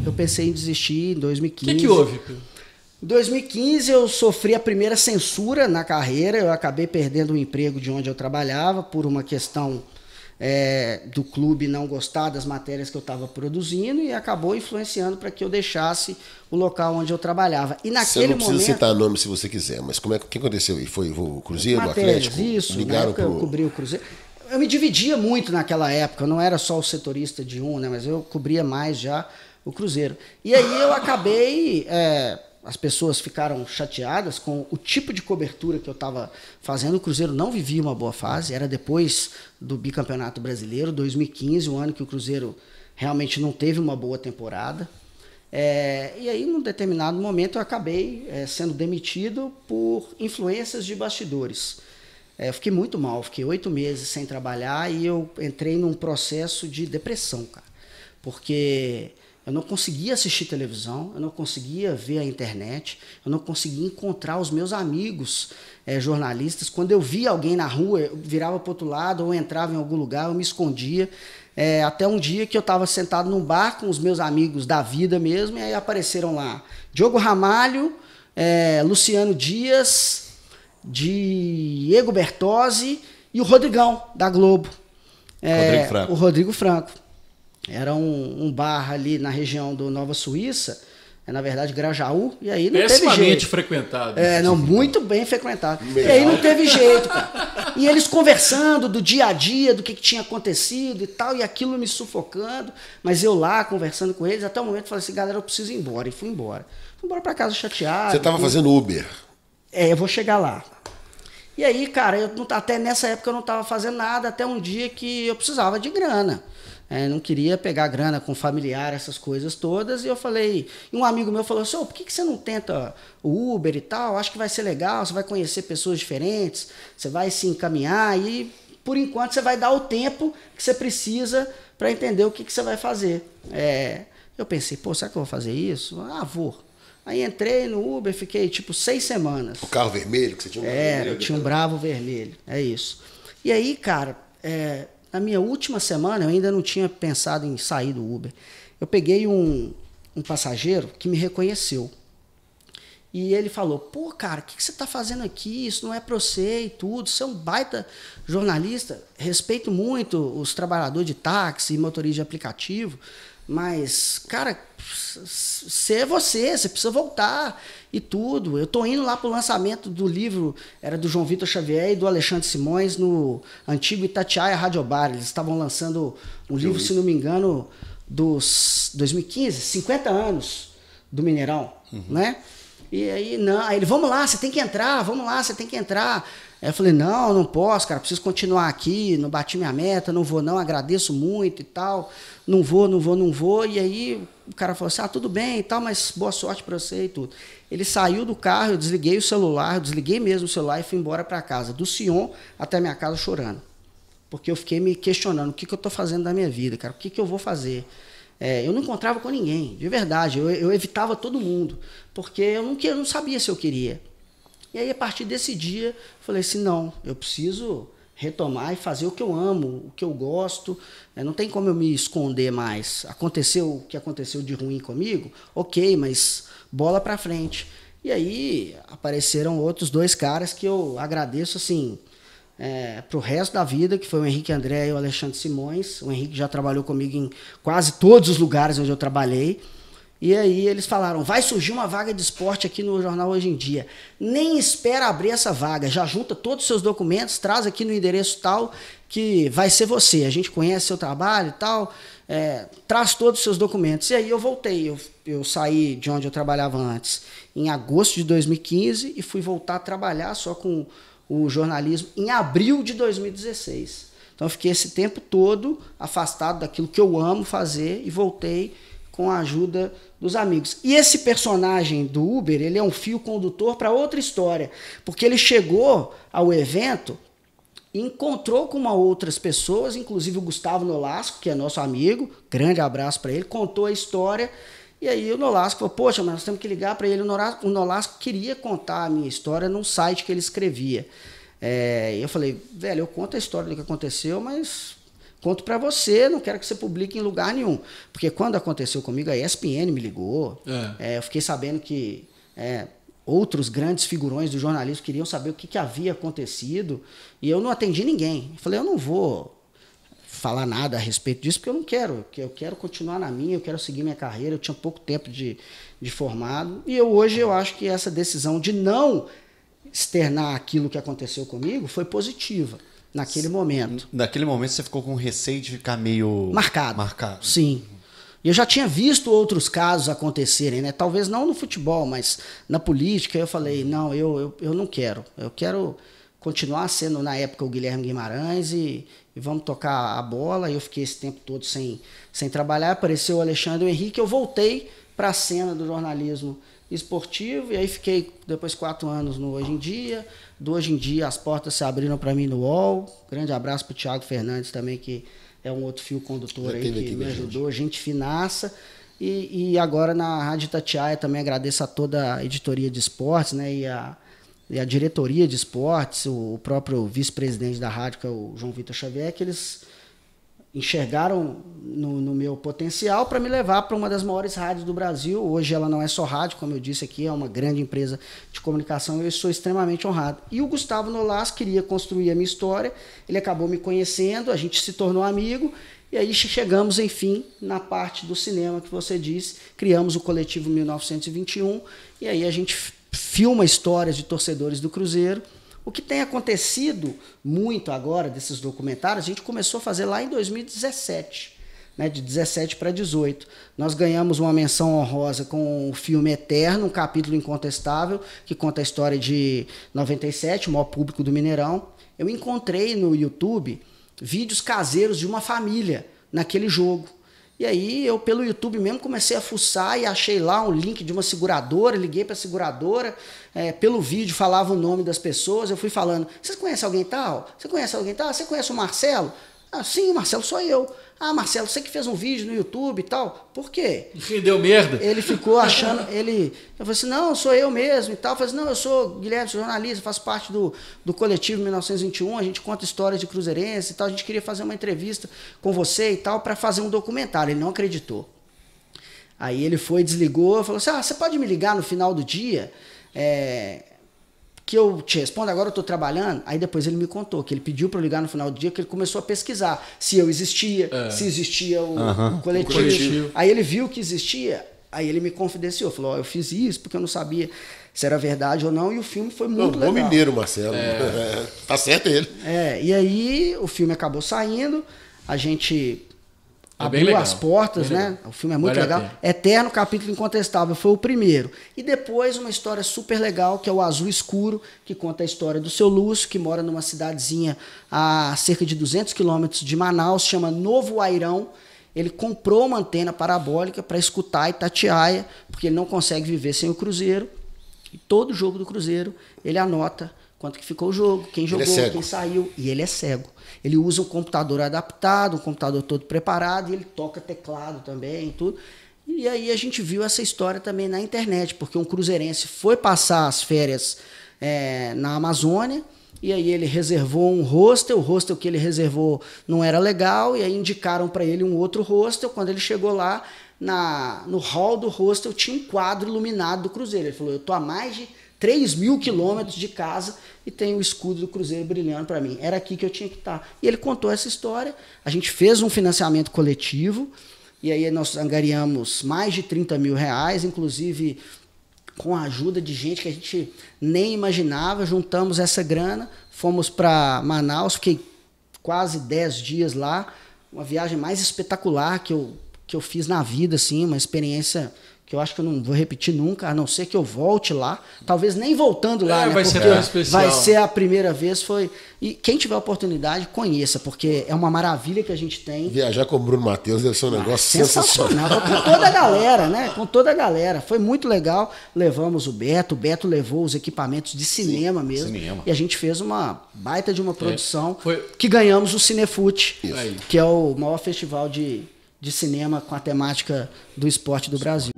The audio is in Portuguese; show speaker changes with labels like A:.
A: eu pensei em desistir em 2015.
B: O que houve?
A: Em 2015 eu sofri a primeira censura na carreira, eu acabei perdendo o emprego de onde eu trabalhava por uma questão do clube não gostar das matérias que eu estava produzindo e acabou influenciando para que eu deixasse o local onde eu trabalhava. E naquele momento...
C: Você não precisa citar nome se você quiser, mas o que aconteceu? E foi o Cruzeiro, o Atlético?
A: Isso,
C: ligaram
A: eu cobri o Cruzeiro. Eu me dividia muito naquela época, eu não era só o setorista de né, mas eu cobria mais já o Cruzeiro. E aí eu acabei... as pessoas ficaram chateadas com o tipo de cobertura que eu estava fazendo. O Cruzeiro não vivia uma boa fase, era depois do bicampeonato brasileiro, 2015, o ano que o Cruzeiro realmente não teve uma boa temporada. E aí, num determinado momento, eu acabei sendo demitido por influências de bastidores. Eu fiquei muito mal, fiquei 8 meses sem trabalhar e eu entrei num processo de depressão, cara. Porque... eu não conseguia assistir televisão, eu não conseguia ver a internet, eu não conseguia encontrar os meus amigos jornalistas. Quando eu via alguém na rua, eu virava para o outro lado ou entrava em algum lugar, eu me escondia. Até um dia que eu estava sentado num bar com os meus amigos da vida mesmo, e aí apareceram lá Diogo Ramalho, Luciano Dias, Diego Bertozzi e o Rodrigão, da Globo. O Rodrigo Franco. Era um bar ali na região do Nova Suíça, na verdade Grajaú, e aí não teve jeito.
B: Frequentado.
A: Não, muito bem frequentado. E aí não teve jeito, cara. E eles conversando do dia a dia, do que tinha acontecido e tal, e aquilo me sufocando, mas eu lá conversando com eles, até o momento eu falei assim, galera, eu preciso ir embora, e fui embora. Fui embora pra casa chateado.
C: Você estava fazendo Uber?
A: Eu vou chegar lá. E aí, cara, até nessa época eu não estava fazendo nada, até um dia que eu precisava de grana. Não queria pegar grana com familiar, essas coisas todas, e eu falei, e um amigo meu falou assim, por que você não tenta o Uber e tal, acho que vai ser legal, você vai conhecer pessoas diferentes, você vai se encaminhar e por enquanto você vai dar o tempo que você precisa para entender o que você vai fazer. Eu pensei, será que eu vou fazer isso? Vou. Aí entrei no Uber, fiquei tipo 6 semanas.
C: O carro vermelho que você tinha?
A: Eu tinha um Bravo vermelho, é isso. E aí, cara, na minha última semana, eu ainda não tinha pensado em sair do Uber. Eu peguei um passageiro que me reconheceu. E ele falou, cara, o que você está fazendo aqui? Isso não é para você e tudo. Você é um baita jornalista. Respeito muito os trabalhadores de táxi e motorista de aplicativo. Mas, cara, você é você precisa voltar e tudo. Eu estou indo lá para o lançamento do livro, era do João Vitor Xavier e do Alexandre Simões, no antigo Itatiaia Rádio Bar. Eles estavam lançando um livro, se não me engano, dos 2015, 50 anos do Mineirão, né? E aí, aí ele, vamos lá, você tem que entrar, Aí eu falei, não posso, cara, preciso continuar aqui, não bati minha meta, não vou não, agradeço muito e tal, não vou. E aí o cara falou assim, tudo bem e tal, mas boa sorte pra você e tudo. Ele saiu do carro, eu desliguei o celular, eu desliguei mesmo o celular e fui embora pra casa, do Sion até minha casa chorando. Porque eu fiquei me questionando, o que eu tô fazendo da minha vida, cara, o que eu vou fazer? Eu não encontrava com ninguém, de verdade, eu evitava todo mundo, porque eu não sabia se eu queria. E aí, a partir desse dia, falei assim, não, eu preciso retomar e fazer o que eu amo, o que eu gosto, não tem como eu me esconder mais. Aconteceu o que aconteceu de ruim comigo, ok, mas bola pra frente. E aí, apareceram outros 2 caras que eu agradeço, assim, pro resto da vida, que foi o Henrique André e o Alexandre Simões. O Henrique já trabalhou comigo em quase todos os lugares onde eu trabalhei. E aí eles falaram, vai surgir uma vaga de esporte aqui no jornal Hoje em Dia. Nem espera abrir essa vaga, já junta todos os seus documentos, traz aqui no endereço tal, que vai ser você. A gente conhece seu trabalho e tal, traz todos os seus documentos. E aí eu voltei, eu saí de onde eu trabalhava antes em agosto de 2015 e fui voltar a trabalhar só com o jornalismo em abril de 2016. Então eu fiquei esse tempo todo afastado daquilo que eu amo fazer e voltei com a ajuda dos amigos. E esse personagem do Uber, ele é um fio condutor para outra história, porque ele chegou ao evento e encontrou com outras pessoas, inclusive o Gustavo Nolasco, que é nosso amigo, grande abraço para ele, contou a história, e aí o Nolasco falou, poxa, mas nós temos que ligar para ele. O Nolasco queria contar a minha história num site que ele escrevia. E eu falei, velho, eu conto a história do que aconteceu, mas conto para você, não quero que você publique em lugar nenhum. Porque quando aconteceu comigo, a ESPN me ligou, eu fiquei sabendo que outros grandes figurões do jornalismo queriam saber o que havia acontecido, e eu não atendi ninguém. Eu falei, eu não vou falar nada a respeito disso, porque eu não quero, eu quero continuar na minha, eu quero seguir minha carreira, eu tinha pouco tempo de formado, e hoje eu acho que essa decisão de não externar aquilo que aconteceu comigo foi positiva naquele momento.
B: Naquele momento você ficou com receio de ficar meio...
A: Marcado. Sim. E eu já tinha visto outros casos acontecerem, né? Talvez não no futebol, mas na política. Eu falei, não, eu não quero. Eu quero continuar sendo, na época, o Guilherme Guimarães e vamos tocar a bola. Eu fiquei esse tempo todo sem trabalhar. Apareceu o Alexandre Henrique, eu voltei para a cena do jornalismo esportivo, e aí fiquei depois 4 anos no Hoje em Dia. Do Hoje em Dia as portas se abriram para mim no UOL. Grande abraço para o Thiago Fernandes também, que é um outro fio condutor aí que me ajudou, gente finaça. E agora na Rádio Itatiaia também agradeço a toda a editoria de esportes, né, e a diretoria de esportes, o próprio vice-presidente da rádio, que é o João Vitor Xavier, que eles enxergaram no meu potencial para me levar para uma das maiores rádios do Brasil. Hoje ela não é só rádio, como eu disse aqui, é uma grande empresa de comunicação, e eu sou extremamente honrado. E o Gustavo Nolasco queria construir a minha história, ele acabou me conhecendo, a gente se tornou amigo, e aí chegamos, enfim, na parte do cinema que você disse, criamos o Coletivo 1921, e aí a gente filma histórias de torcedores do Cruzeiro. O que tem acontecido muito agora desses documentários, a gente começou a fazer lá em 2017, né, de 17 para 18. Nós ganhamos uma menção honrosa com o filme Eterno, um capítulo incontestável, que conta a história de 97, o maior público do Mineirão. Eu encontrei no YouTube vídeos caseiros de uma família naquele jogo. E aí eu, pelo YouTube mesmo, comecei a fuçar e achei lá um link de uma seguradora, liguei para a seguradora, pelo vídeo falava o nome das pessoas, eu fui falando, vocês conhecem alguém tal? Você conhece alguém tal? Você conhece o Marcelo? Ah, sim, o Marcelo sou eu. Ah, Marcelo, você que fez um vídeo no YouTube e tal. Por quê?
D: Enfim, deu merda.
A: Ele ficou achando, eu falei assim, não, sou eu mesmo e tal. Eu falei assim, não, eu sou Guilherme, sou jornalista, faço parte do Coletivo 1921, a gente conta histórias de cruzeirense e tal, a gente queria fazer uma entrevista com você e tal, para fazer um documentário. Ele não acreditou. Aí ele foi, desligou, falou assim, você pode me ligar no final do dia, que eu te respondo, agora eu estou trabalhando. Aí depois ele me contou que ele pediu para eu ligar no final do dia, que ele começou a pesquisar se eu existia, se existia o coletivo. Aí ele viu que existia, aí ele me confidenciou, falou, eu fiz isso porque eu não sabia se era verdade ou não, e o filme foi muito legal.
C: Bom mineiro, Marcelo. Tá certo ele.
A: E aí o filme acabou saindo, a gente abriu as portas, né? O filme é muito legal. Eterno, capítulo incontestável, foi o primeiro. E depois uma história super legal, que é o Azul Escuro, que conta a história do seu Lúcio, que mora numa cidadezinha a cerca de 200 quilômetros de Manaus, chama Novo Airão. Ele comprou uma antena parabólica para escutar Itatiaia, porque ele não consegue viver sem o Cruzeiro. E todo jogo do Cruzeiro, ele anota quanto que ficou o jogo, quem jogou, quem saiu. E ele é cego. Ele usa um computador adaptado, um computador todo preparado, e ele toca teclado também, tudo. E aí a gente viu essa história também na internet, porque um cruzeirense foi passar as férias na Amazônia, e aí ele reservou um hostel, o hostel que ele reservou não era legal, e aí indicaram para ele um outro hostel. Quando ele chegou lá, no hall do hostel tinha um quadro iluminado do Cruzeiro. Ele falou, eu estou a mais de 3.000 quilômetros de casa e tem o escudo do Cruzeiro brilhando para mim. Era aqui que eu tinha que estar. E ele contou essa história. A gente fez um financiamento coletivo e aí nós angariamos mais de 30 mil reais, inclusive com a ajuda de gente que a gente nem imaginava. Juntamos essa grana, fomos para Manaus, fiquei quase 10 dias lá. Uma viagem mais espetacular que eu fiz na vida, assim, uma experiência que eu acho que eu não vou repetir nunca, a não ser que eu volte lá, talvez nem voltando lá, né?
D: Vai ser tão especial.
A: Vai ser a primeira vez, e quem tiver oportunidade, conheça, porque é uma maravilha que a gente tem.
C: Viajar com o Bruno Matheus deve ser um negócio sensacional.
A: Com toda a galera, né? Com toda a galera. Foi muito legal. Levamos o Beto levou os equipamentos de cinema mesmo. E a gente fez uma baita de uma produção que ganhamos o Cinefute, que é o maior festival de cinema com a temática do esporte do Brasil.